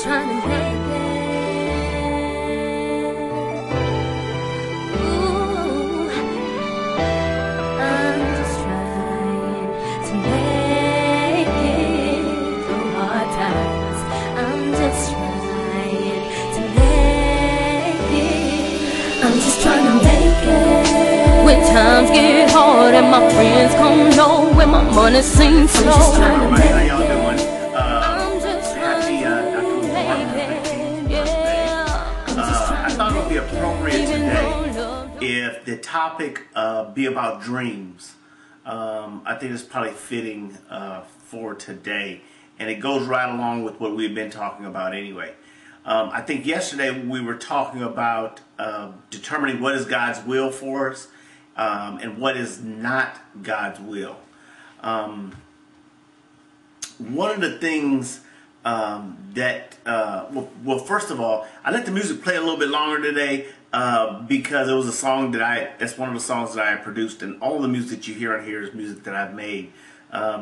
trying to make it. Ooh, I'm just trying to make it through hard times. I'm just trying to make it. I'm just trying to make it. When times get hard and my friends come low, when my money seems slow. I'm just trying to make it. How y'all doing? Happy Dr. Martin Luther King's birthday. I thought it would be appropriate today if the topic be about dreams. I think it's probably fitting for today, and it goes right along with what we've been talking about anyway. I think yesterday we were talking about determining what is God's will for us and what is not God's will. One of the things well, first of all, I let the music play a little bit longer today because it was a song that it's one of the songs that I produced, and all the music that you hear on here is music that I've made,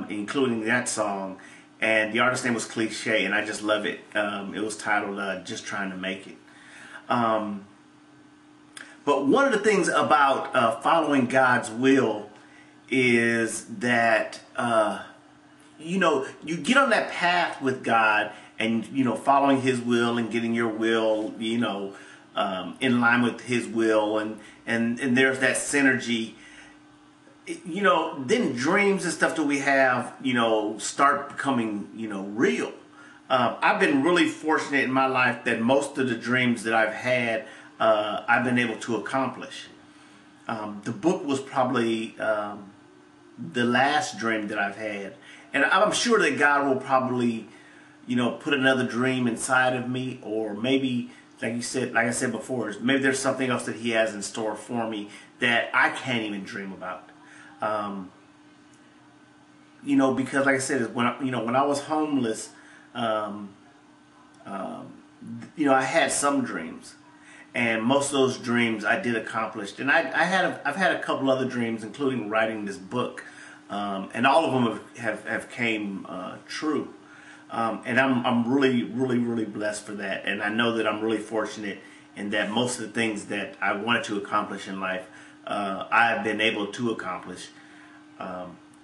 including that song. And the artist's name was Cliche, and I just love it. It was titled Just Trying to Make It. But one of the things about following God's will is that, you know, you get on that path with God and, you know, following His will and getting your will, you know, in line with His will, and there's that synergy. You know, then dreams and stuff that we have, you know, start becoming, you know, real. I've been really fortunate in my life that most of the dreams that I've had, I've been able to accomplish. The book was probably the last dream that I've had. And I'm sure that God will probably, you know, put another dream inside of me, or maybe, like I said before, maybe there's something else that He has in store for me that I can't even dream about. You know, because like I said, when I was homeless, you know, I had some dreams, and most of those dreams I did accomplish. And I've had a couple other dreams, including writing this book, and all of them have came true. And I'm really blessed for that. And I know that I'm really fortunate in that most of the things that I wanted to accomplish in life, I've been able to accomplish,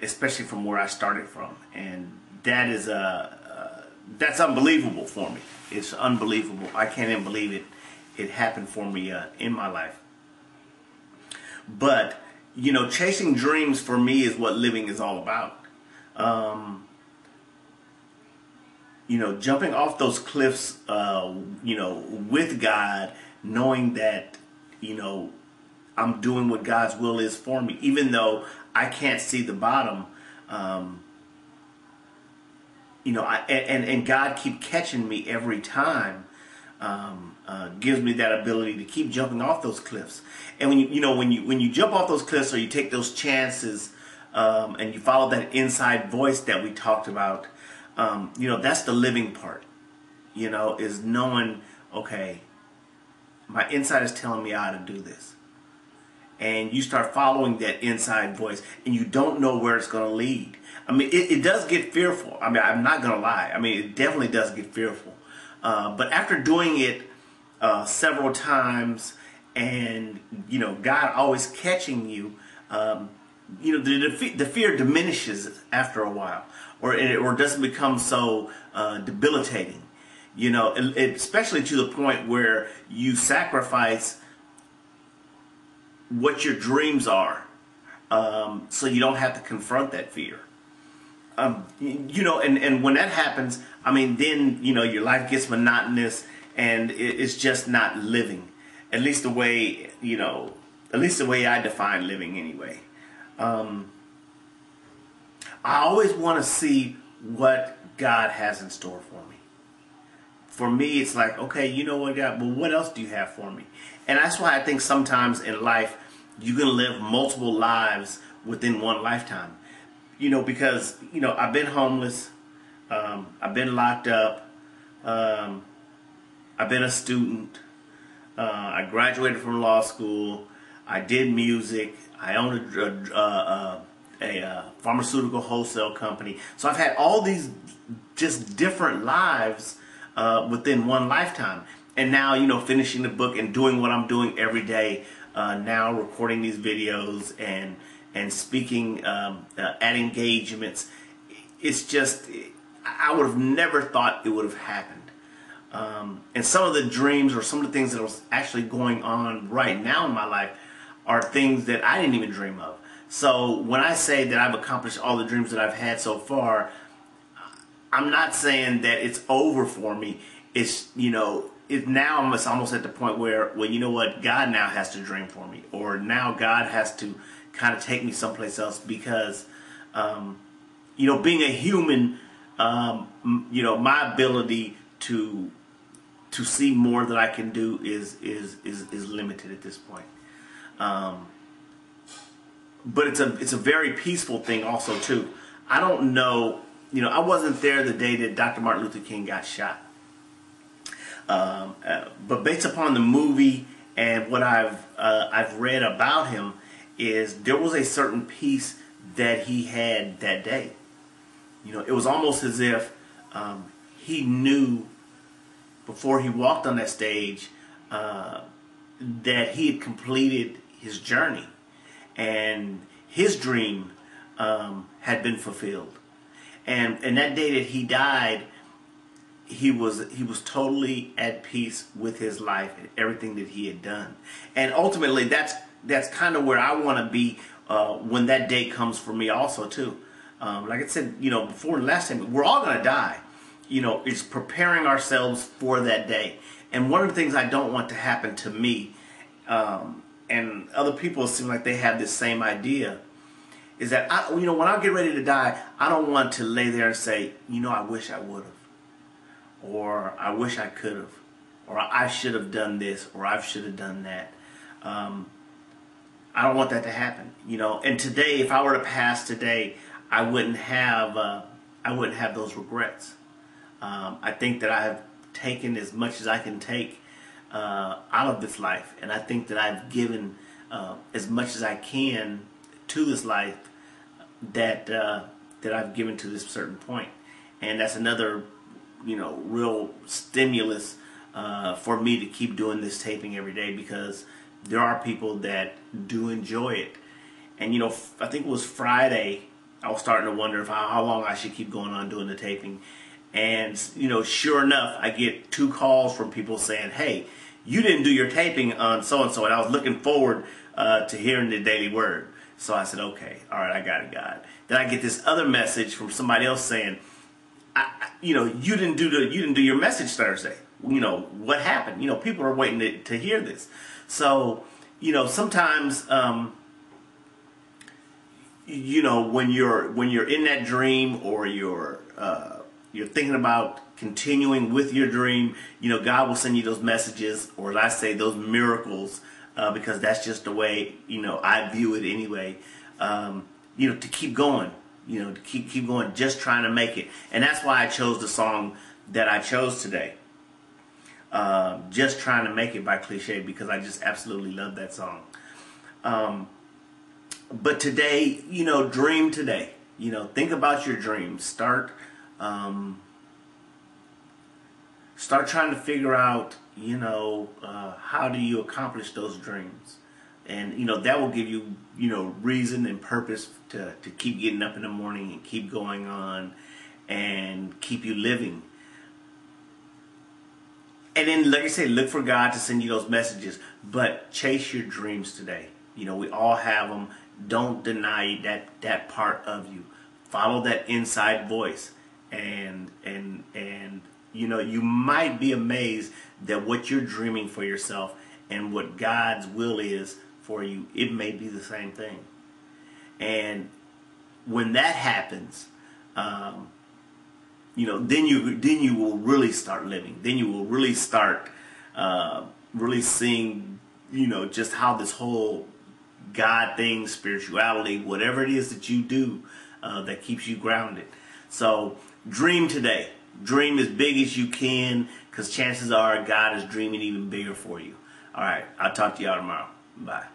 especially from where I started from. And that is that's unbelievable for me. It's unbelievable. I can't even believe it happened for me in my life. But, you know, chasing dreams for me is what living is all about. You know, jumping off those cliffs, you know, with God, knowing that, you know, I'm doing what God's will is for me, even though I can't see the bottom. You know, and God keep catching me every time. Gives me that ability to keep jumping off those cliffs. And when you jump off those cliffs, or you take those chances, and you follow that inside voice that we talked about, you know, that's the living part. You know, is knowing, okay, my inside is telling me how to do this. And you start following that inside voice, and you don't know where it's going to lead. I mean, it does get fearful. I mean, I'm not going to lie. I mean, it definitely does get fearful. But after doing it several times, and, you know, God always catching you, you know, the fear diminishes after a while, or doesn't become so debilitating. You know, especially to the point where you sacrifice what your dreams are, so you don't have to confront that fear. You know, and when that happens, I mean, then, you know, your life gets monotonous, and it's just not living. At least the way, you know, at least the way I define living anyway. I always want to see what God has in store for me. For me, it's like, okay, you know what, God, well, what else do you have for me? And that's why I think sometimes in life, you can live multiple lives within one lifetime. You know, because, you know, I've been homeless, I've been locked up, I've been a student, I graduated from law school, I did music, I own a pharmaceutical wholesale company. So I've had all these just different lives within one lifetime. And now, you know, finishing the book and doing what I'm doing every day, now recording these videos and speaking at engagements, it's just, I would have never thought it would have happened. And some of the dreams or some of the things that are actually going on right now in my life are things that I didn't even dream of. So when I say that I've accomplished all the dreams that I've had so far, I'm not saying that it's over for me. It's, you know, now I'm almost at the point where, well, you know what, God now has to dream for me, or now God has to kind of take me someplace else, because, you know, being a human, you know, my ability to see more that I can do is limited at this point. But it's a very peaceful thing also too. I don't know, you know, I wasn't there the day that Dr. Martin Luther King got shot. But based upon the movie and what I've read about him, is there was a certain peace that he had that day. You know, it was almost as if he knew before he walked on that stage that he had completed his journey, and his dream had been fulfilled. And that day that he died, he was totally at peace with his life and everything that he had done. And ultimately, that's kind of where I want to be when that day comes for me also too. Like I said, you know, before last time, we're all going to die. You know, it's preparing ourselves for that day. And one of the things I don't want to happen to me, and other people seem like they have this same idea, is that, you know, when I get ready to die, I don't want to lay there and say, you know, I wish I would have, or I wish I could have, or I should have done this, or I should have done that. I don't want that to happen, you know. And today, if I were to pass today, I wouldn't have those regrets. I think that I have taken as much as I can take out of this life, and I think that I've given as much as I can to this life that I've given to this certain point. And that's another, you know, real stimulus for me to keep doing this taping every day, because there are people that do enjoy it. And, you know, I think it was Friday, I was starting to wonder if how long I should keep going on doing the taping. And, you know, sure enough, I get 2 calls from people saying, hey, you didn't do your taping on so-and-so, and I was looking forward to hearing the Daily Word. So I said, okay, all right, I got it, God. Then I get this other message from somebody else saying, you know, you didn't do your message Thursday. You know, what happened? You know, people are waiting to hear this. So, you know, sometimes, you know, when you're in that dream, or you're thinking about continuing with your dream, you know, God will send you those messages, or as I say, those miracles, because that's just the way, you know, I view it anyway. You know, to keep going, you know, to keep going, just trying to make it. And that's why I chose the song that I chose today. Just Trying to Make It by Cliche, because I just absolutely love that song. But today, you know, dream today. You know, think about your dreams. Start trying to figure out, you know, how do you accomplish those dreams? And, you know, that will give you, you know, reason and purpose to keep getting up in the morning and keep going on and keep you living. And then, like I say, look for God to send you those messages, but chase your dreams today. You know, we all have them. Don't deny that part of you. Follow that inside voice, and you know, you might be amazed that what you're dreaming for yourself and what God's will is for you, it may be the same thing. And when that happens, you know, then you will really start living. Then you will really start really seeing, you know, just how this whole God thing, spirituality, whatever it is that you do that keeps you grounded. So dream today. Dream as big as you can, because chances are God is dreaming even bigger for you. All right, I'll talk to y'all tomorrow. Bye.